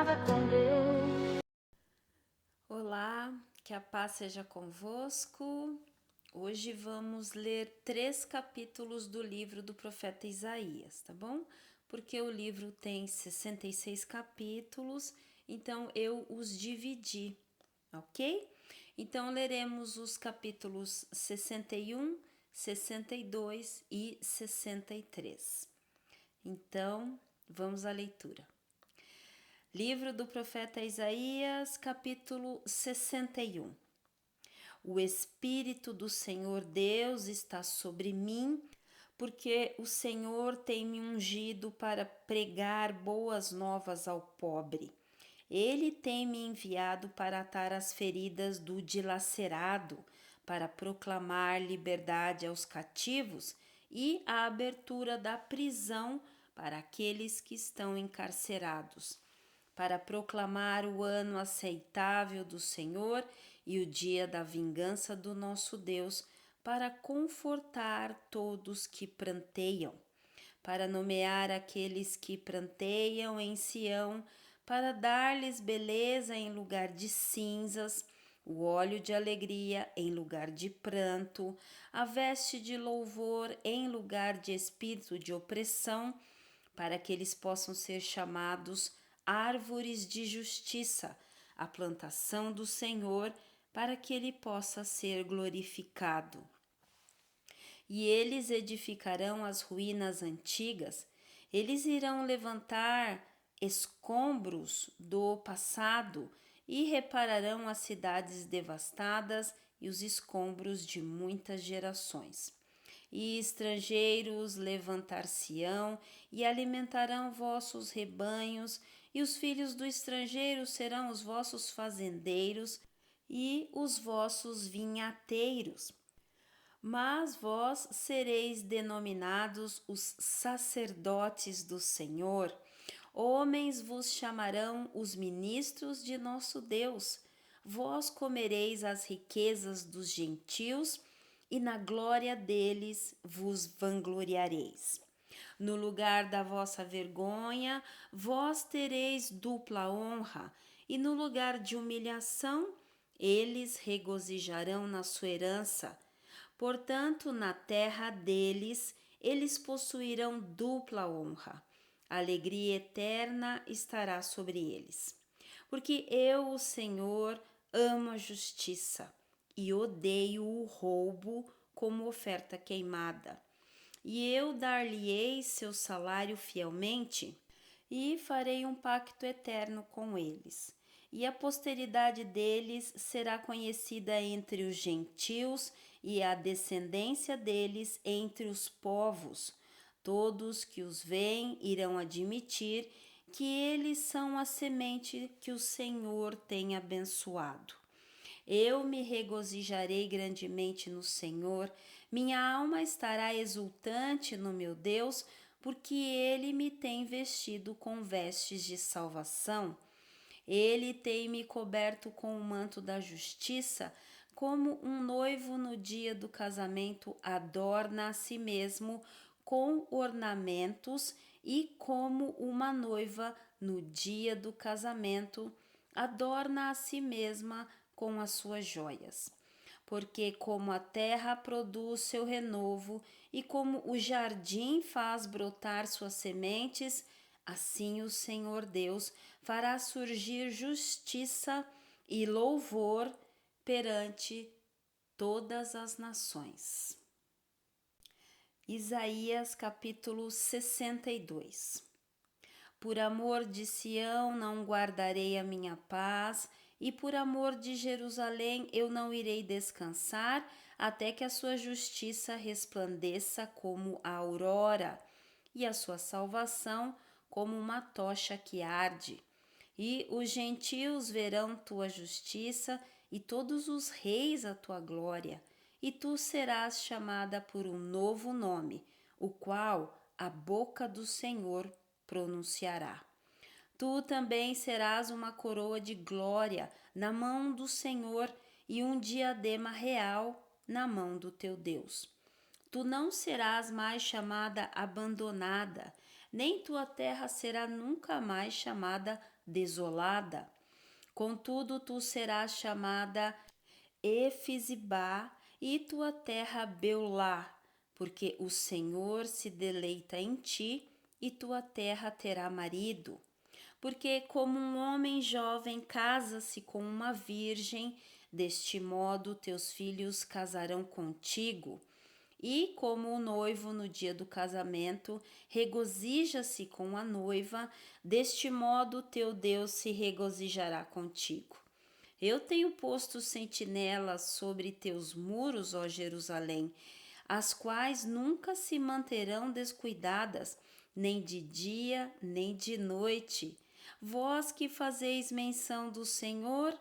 Caminhava com Deus. Olá, que a paz seja convosco. Hoje vamos ler 3 capítulos do livro do profeta Isaías, tá bom? Porque o livro tem 66 capítulos, então eu os dividi, ok? Então leremos os capítulos 61, 62 e 63. Então, vamos à leitura. Livro do profeta Isaías, capítulo 61. O Espírito do Senhor Deus está sobre mim, porque o Senhor tem me ungido para pregar boas novas ao pobre. Ele tem me enviado para atar as feridas do dilacerado, para proclamar liberdade aos cativos e a abertura da prisão para aqueles que estão encarcerados, para proclamar o ano aceitável do Senhor e o dia da vingança do nosso Deus, para confortar todos que pranteiam, para nomear aqueles que pranteiam em Sião, para dar-lhes beleza em lugar de cinzas, o óleo de alegria em lugar de pranto, a veste de louvor em lugar de espírito de opressão, para que eles possam ser chamados árvores de justiça, a plantação do Senhor, para que ele possa ser glorificado. E eles edificarão as ruínas antigas, eles irão levantar escombros do passado e repararão as cidades devastadas e os escombros de muitas gerações. E estrangeiros levantar-se-ão e alimentarão vossos rebanhos, e os filhos do estrangeiro serão os vossos fazendeiros e os vossos vinhateiros. Mas vós sereis denominados os sacerdotes do Senhor. Homens vos chamarão os ministros de nosso Deus. Vós comereis as riquezas dos gentios e na glória deles vos vangloriareis. No lugar da vossa vergonha, vós tereis dupla honra, e no lugar de humilhação, eles regozijarão na sua herança. Portanto, na terra deles, eles possuirão dupla honra. A alegria eterna estará sobre eles. Porque eu, o Senhor, amo a justiça e odeio o roubo como oferta queimada. E eu dar-lhe-ei seu salário fielmente, e farei um pacto eterno com eles. E a posteridade deles será conhecida entre os gentios, e a descendência deles entre os povos. Todos que os veem irão admitir que eles são a semente que o Senhor tem abençoado. Eu me regozijarei grandemente no Senhor, minha alma estará exultante no meu Deus, porque ele me tem vestido com vestes de salvação. Ele tem me coberto com o manto da justiça, como um noivo no dia do casamento adorna a si mesmo com ornamentos, e como uma noiva no dia do casamento adorna a si mesma com as suas joias. Porque como a terra produz seu renovo e como o jardim faz brotar suas sementes, assim o Senhor Deus fará surgir justiça e louvor perante todas as nações. Isaías capítulo 62. Por amor de Sião não guardarei a minha paz, e por amor de Jerusalém eu não irei descansar, até que a sua justiça resplandeça como a aurora, e a sua salvação como uma tocha que arde. E os gentios verão tua justiça, e todos os reis a tua glória, e tu serás chamada por um novo nome, o qual a boca do Senhor pronunciará. Tu também serás uma coroa de glória na mão do Senhor e um diadema real na mão do teu Deus. Tu não serás mais chamada abandonada, nem tua terra será nunca mais chamada desolada. Contudo, tu serás chamada Efizibá e tua terra Beulá, porque o Senhor se deleita em ti e tua terra terá marido. Porque como um homem jovem casa-se com uma virgem, deste modo teus filhos casarão contigo. E como o noivo no dia do casamento regozija-se com a noiva, deste modo teu Deus se regozijará contigo. Eu tenho posto sentinelas sobre teus muros, ó Jerusalém, as quais nunca se manterão descuidadas, nem de dia, nem de noite. Vós que fazeis menção do Senhor,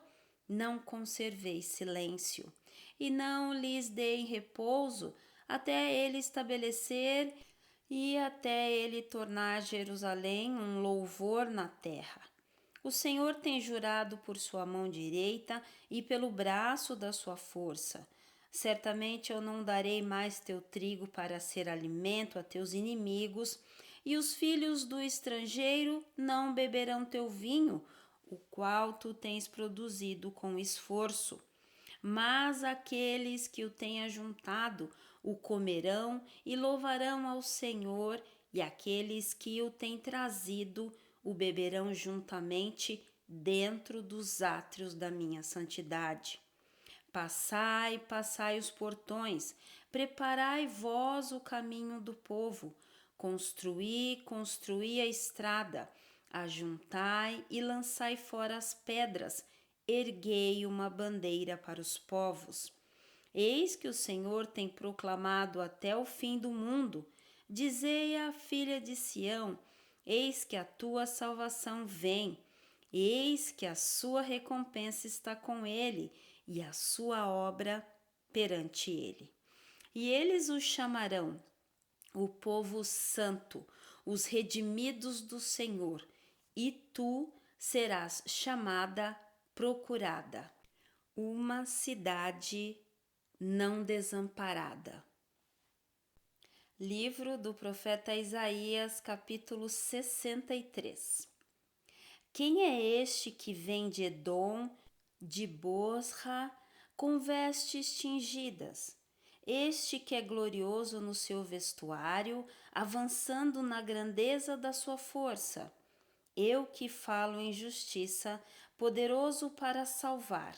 não conserveis silêncio, e não lhes deem repouso, até ele estabelecer e até ele tornar Jerusalém um louvor na terra. O Senhor tem jurado por sua mão direita e pelo braço da sua força. Certamente eu não darei mais teu trigo para ser alimento a teus inimigos, e os filhos do estrangeiro não beberão teu vinho, o qual tu tens produzido com esforço. Mas aqueles que o têm ajuntado o comerão e louvarão ao Senhor, e aqueles que o têm trazido o beberão juntamente dentro dos átrios da minha santidade. Passai, passai os portões, preparai vós o caminho do povo, construí, construí a estrada, ajuntai e lançai fora as pedras, erguei uma bandeira para os povos. Eis que o Senhor tem proclamado até o fim do mundo. Dizei à filha de Sião: eis que a tua salvação vem, eis que a sua recompensa está com ele e a sua obra perante ele. E eles o chamarão o povo santo, os redimidos do Senhor, e tu serás chamada procurada, uma cidade não desamparada. Livro do profeta Isaías, capítulo 63. Quem é este que vem de Edom, de Bosra, com vestes tingidas? Este que é glorioso no seu vestuário, avançando na grandeza da sua força. Eu que falo em justiça, poderoso para salvar.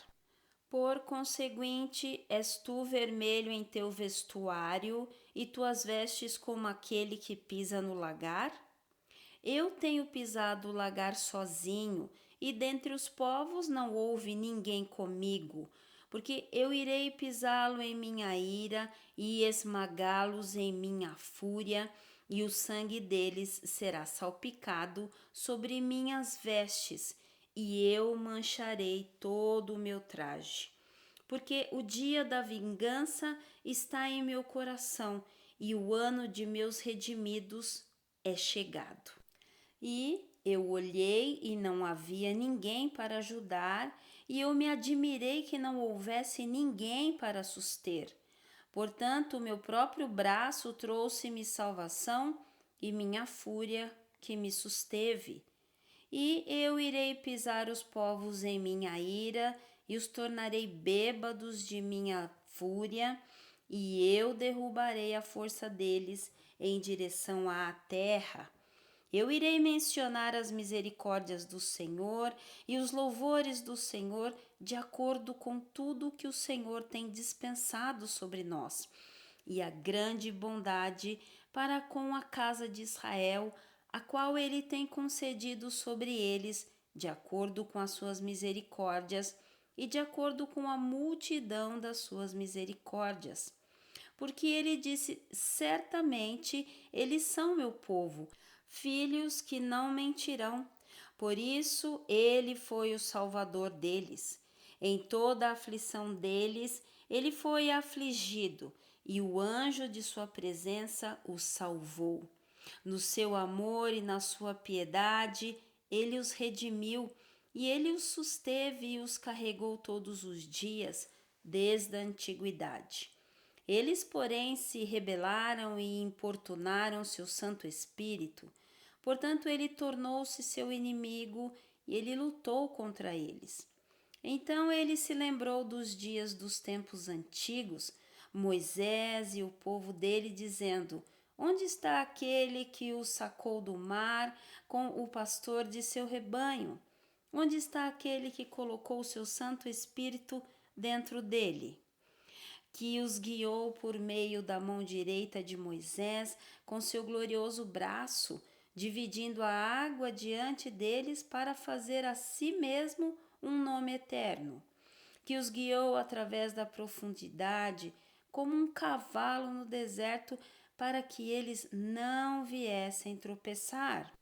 Por conseguinte, és tu vermelho em teu vestuário e tuas vestes como aquele que pisa no lagar? Eu tenho pisado o lagar sozinho, e dentre os povos não houve ninguém comigo, porque eu irei pisá-lo em minha ira e esmagá-los em minha fúria, e o sangue deles será salpicado sobre minhas vestes, e eu mancharei todo o meu traje. Porque o dia da vingança está em meu coração, e o ano de meus redimidos é chegado. E eu olhei e não havia ninguém para ajudar, e eu me admirei que não houvesse ninguém para suster. Portanto, meu próprio braço trouxe-me salvação e minha fúria que me susteve. E eu irei pisar os povos em minha ira e os tornarei bêbados de minha fúria, e eu derrubarei a força deles em direção à terra. Eu irei mencionar as misericórdias do Senhor e os louvores do Senhor de acordo com tudo que o Senhor tem dispensado sobre nós, e a grande bondade para com a casa de Israel, a qual ele tem concedido sobre eles, de acordo com as suas misericórdias e de acordo com a multidão das suas misericórdias. Porque ele disse: certamente eles são meu povo, filhos que não mentirão. Por isso ele foi o salvador deles. Em toda a aflição deles, ele foi afligido, e o anjo de sua presença o salvou. No seu amor e na sua piedade, ele os redimiu, e ele os susteve e os carregou todos os dias, desde a antiguidade. Eles, porém, se rebelaram e importunaram seu Santo Espírito. Portanto, ele tornou-se seu inimigo e ele lutou contra eles. Então ele se lembrou dos dias dos tempos antigos, Moisés e o povo dele, dizendo: Onde está aquele que o sacou do mar com o pastor de seu rebanho? Onde está aquele que colocou o seu Santo Espírito dentro dele? Que os guiou por meio da mão direita de Moisés com seu glorioso braço, dividindo a água diante deles para fazer a si mesmo um nome eterno, que os guiou através da profundidade como um cavalo no deserto para que eles não viessem tropeçar.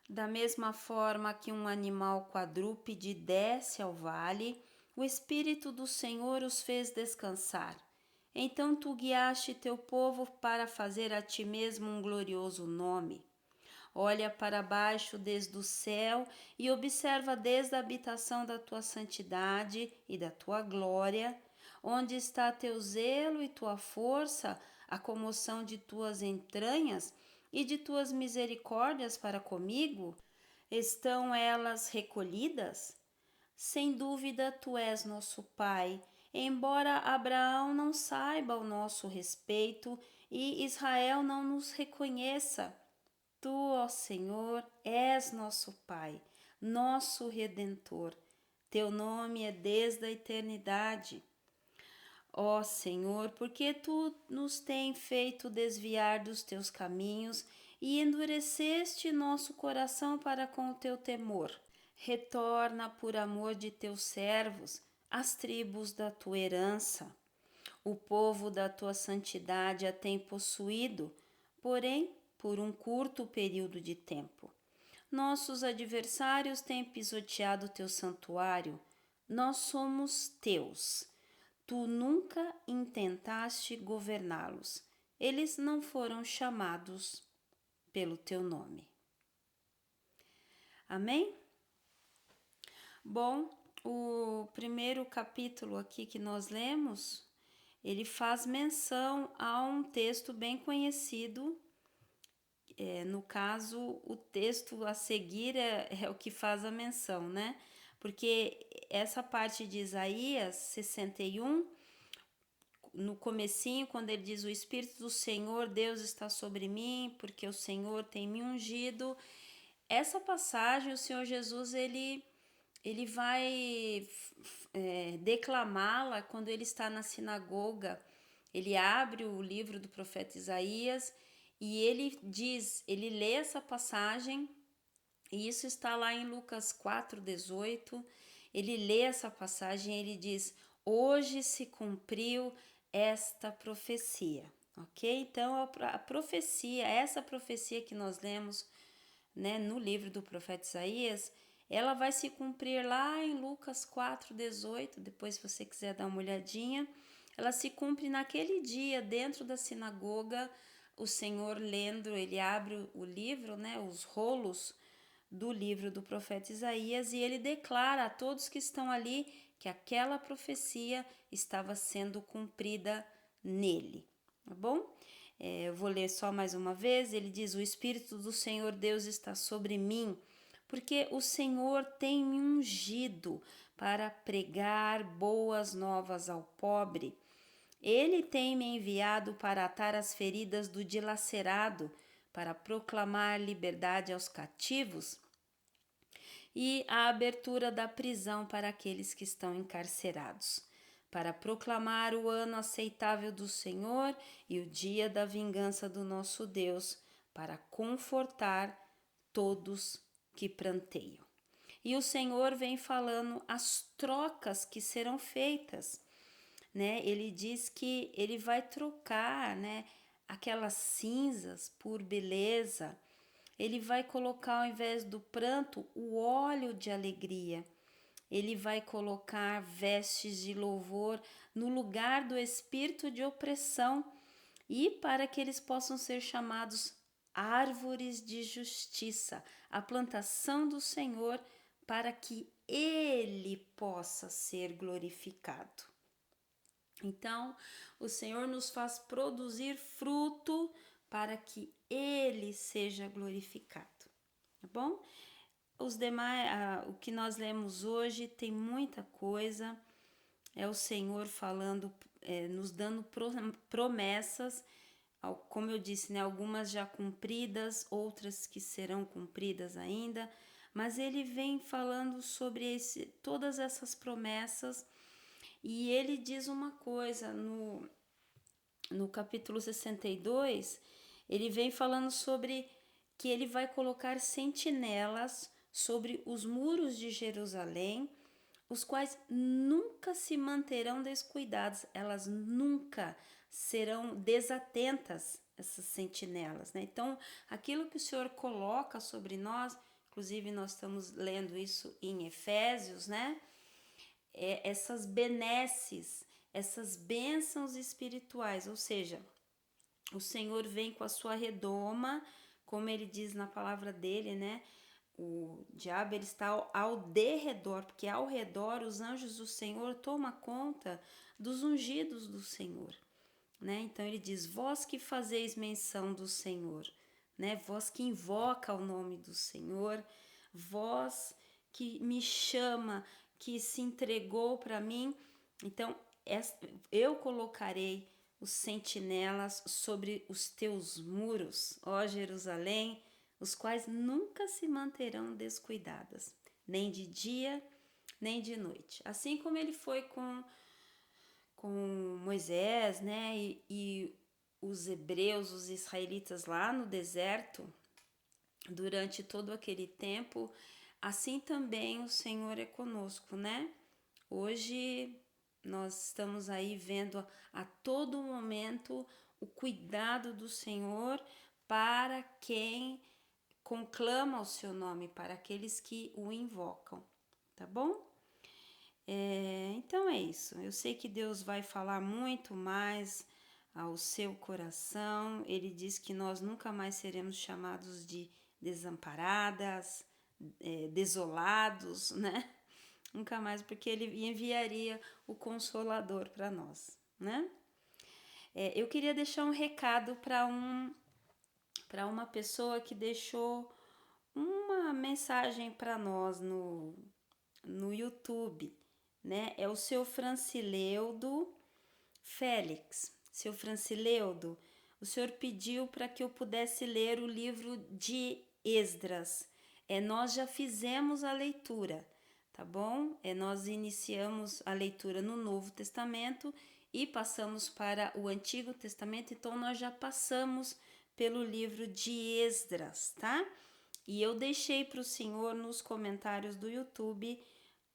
Da mesma forma que um animal quadrúpede desce ao vale, o Espírito do Senhor os fez descansar. Então tu guiaste teu povo para fazer a ti mesmo um glorioso nome. Olha para baixo desde o céu e observa desde a habitação da tua santidade e da tua glória, onde está teu zelo e tua força, a comoção de tuas entranhas e de tuas misericórdias para comigo? Estão elas recolhidas? Sem dúvida tu és nosso Pai, embora Abraão não saiba o nosso respeito e Israel não nos reconheça. Tu, ó Senhor, és nosso Pai, nosso Redentor. Teu nome é desde a eternidade. Ó Senhor, porque tu nos tens feito desviar dos teus caminhos e endureceste nosso coração para com o teu temor. Retorna por amor de teus servos, as tribos da tua herança. O povo da tua santidade a tem possuído, porém por um curto período de tempo. Nossos adversários têm pisoteado teu santuário, nós somos teus. Tu nunca intentaste governá-los, eles não foram chamados pelo teu nome. Amém? Bom, o primeiro capítulo aqui que nós lemos, ele faz menção a um texto bem conhecido. No caso, o texto a seguir é o que faz a menção, né? Porque essa parte de Isaías 61, no comecinho, quando ele diz: o Espírito do Senhor, Deus está sobre mim, porque o Senhor tem me ungido. Essa passagem, o Senhor Jesus, ele vai declamá-la quando ele está na sinagoga. Ele abre o livro do profeta Isaías e ele lê essa passagem, e isso está lá em Lucas 4:18. Ele lê essa passagem e ele diz: hoje se cumpriu esta profecia, ok? Então a profecia, essa profecia que nós lemos, né, no livro do profeta Isaías, ela vai se cumprir lá em Lucas 4:18. Depois, se você quiser dar uma olhadinha, ela se cumpre naquele dia dentro da sinagoga. O Senhor lendo, ele abre o livro, né, os rolos do livro do profeta Isaías, e ele declara a todos que estão ali que aquela profecia estava sendo cumprida nele, tá bom? Eu vou ler só mais uma vez. Ele diz: o Espírito do Senhor Deus está sobre mim, porque o Senhor tem me ungido para pregar boas novas ao pobre. Ele tem me enviado para atar as feridas do dilacerado, para proclamar liberdade aos cativos e a abertura da prisão para aqueles que estão encarcerados, para proclamar o ano aceitável do Senhor e o dia da vingança do nosso Deus, para confortar todos que pranteiam. E o Senhor vem falando as trocas que serão feitas, né? Ele diz que ele vai trocar, né, aquelas cinzas por beleza. Ele vai colocar, ao invés do pranto, o óleo de alegria. Ele vai colocar vestes de louvor no lugar do espírito de opressão, e para que eles possam ser chamados árvores de justiça, a plantação do Senhor, para que ele possa ser glorificado. Então, o Senhor nos faz produzir fruto para que ele seja glorificado, tá bom? Os demais, o que nós lemos hoje tem muita coisa, é o Senhor falando, nos dando promessas, como eu disse, né, algumas já cumpridas, outras que serão cumpridas ainda, mas ele vem falando sobre todas essas promessas, e ele diz uma coisa no capítulo 62, ele vem falando sobre que ele vai colocar sentinelas sobre os muros de Jerusalém, os quais nunca se manterão descuidados, elas nunca serão desatentas, essas sentinelas, né? Então, aquilo que o Senhor coloca sobre nós, inclusive nós estamos lendo isso em Efésios, né? Essas benesses, essas bênçãos espirituais, ou seja, o Senhor vem com a sua redoma, como ele diz na palavra dele, né? O diabo ele está ao derredor, porque ao redor os anjos do Senhor tomam conta dos ungidos do Senhor, né? Então ele diz: vós que fazeis menção do Senhor, né? Vós que invoca o nome do Senhor, vós que me chama, que se entregou para mim. Então eu colocarei os sentinelas sobre os teus muros, ó Jerusalém, os quais nunca se manterão descuidadas, nem de dia, nem de noite. Assim como ele foi com Moisés, né, e os hebreus, os israelitas lá no deserto, durante todo aquele tempo, assim também o Senhor é conosco, né? Hoje nós estamos aí vendo a todo momento o cuidado do Senhor para quem conclama o seu nome, para aqueles que o invocam, tá bom? Então é isso. Eu sei que Deus vai falar muito mais ao seu coração. Ele diz que nós nunca mais seremos chamados de desamparadas, desolados, né? Nunca mais, porque ele enviaria o Consolador para nós, né? Eu queria deixar um recado para uma pessoa que deixou uma mensagem para nós no YouTube, né? É o seu Francileudo Félix. Seu Francileudo, o senhor pediu para que eu pudesse ler o livro de Esdras. Nós já fizemos a leitura, tá bom? Nós iniciamos a leitura no Novo Testamento e passamos para o Antigo Testamento, então nós já passamos pelo livro de Esdras, tá? E eu deixei para o senhor nos comentários do YouTube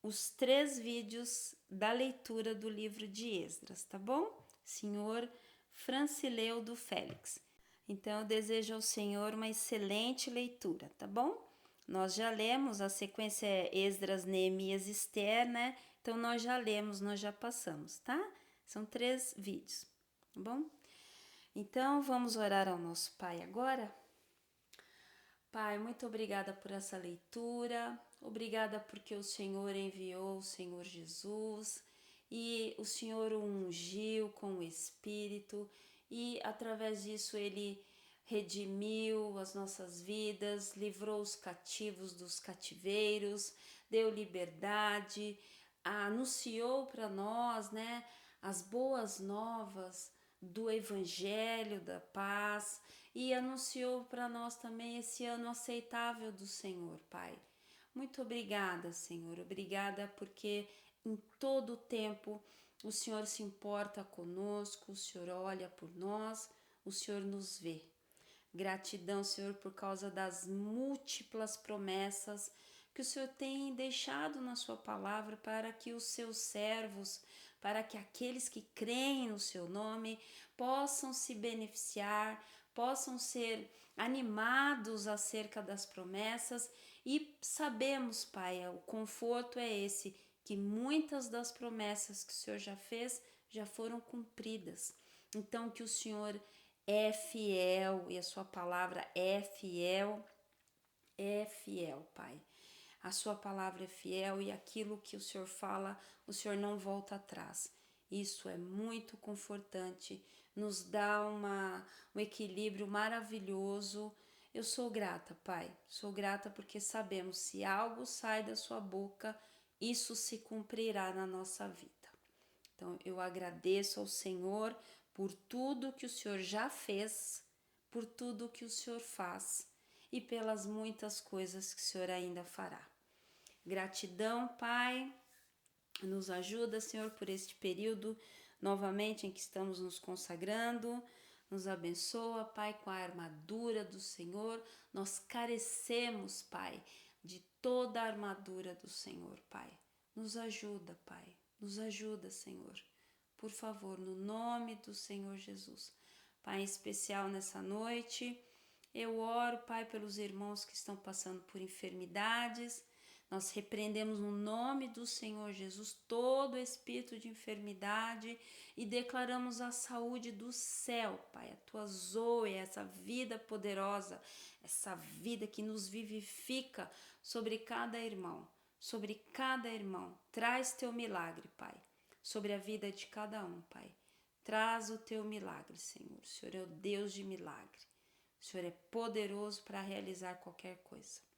os 3 vídeos da leitura do livro de Esdras, tá bom? Senhor Francileudo Félix. Então eu desejo ao Senhor uma excelente leitura, tá bom? Nós já lemos, a sequência é Esdras, Neemias, Esther, né? Então nós já lemos, nós já passamos, tá? São 3 vídeos, tá bom? Então vamos orar ao nosso Pai agora? Pai, muito obrigada por essa leitura, obrigada porque o Senhor enviou o Senhor Jesus e o Senhor o ungiu com o Espírito e através disso ele redimiu as nossas vidas, livrou os cativos dos cativeiros, deu liberdade, anunciou para nós, né, as boas novas do Evangelho da paz e anunciou para nós também esse ano aceitável do Senhor, Pai. Muito obrigada, Senhor, obrigada porque em todo o tempo o Senhor se importa conosco, o Senhor olha por nós, o Senhor nos vê. Gratidão, Senhor, por causa das múltiplas promessas que o Senhor tem deixado na sua palavra para que os seus servos, para que aqueles que creem no seu nome possam se beneficiar, possam ser animados acerca das promessas e sabemos, Pai, o conforto é esse, que muitas das promessas que o Senhor já fez já foram cumpridas. Então que o Senhor é fiel e a sua palavra é fiel, Pai. A sua palavra é fiel e aquilo que o Senhor fala, o Senhor não volta atrás. Isso é muito confortante, nos dá um equilíbrio maravilhoso Eu sou grata, Pai. Sou grata porque sabemos se algo sai da sua boca, isso se cumprirá na nossa vida. Então, eu agradeço ao Senhor por tudo que o Senhor já fez, por tudo que o Senhor faz e pelas muitas coisas que o Senhor ainda fará. Gratidão, Pai. Nos ajuda, Senhor, por este período novamente em que estamos nos consagrando. Nos abençoa, Pai, com a armadura do Senhor. Nós carecemos, Pai, de toda a armadura do Senhor, Pai. Nos ajuda, Pai. Nos ajuda, Senhor. Por favor, no nome do Senhor Jesus. Pai, em especial nessa noite, eu oro, Pai, pelos irmãos que estão passando por enfermidades. Nós repreendemos no nome do Senhor Jesus todo espírito de enfermidade e declaramos a saúde do céu, Pai, a tua zoe, essa vida poderosa, essa vida que nos vivifica sobre cada irmão, sobre cada irmão. Traz teu milagre, Pai, sobre a vida de cada um, Pai. Traz o teu milagre, Senhor. O Senhor é o Deus de milagre. O Senhor é poderoso para realizar qualquer coisa.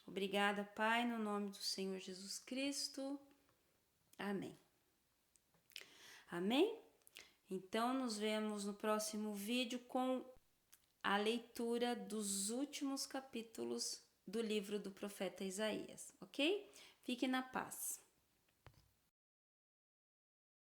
Obrigada, Pai, no nome do Senhor Jesus Cristo. Amém. Amém? Então, nos vemos no próximo vídeo com a leitura dos últimos capítulos do livro do profeta Isaías, ok? Fique na paz.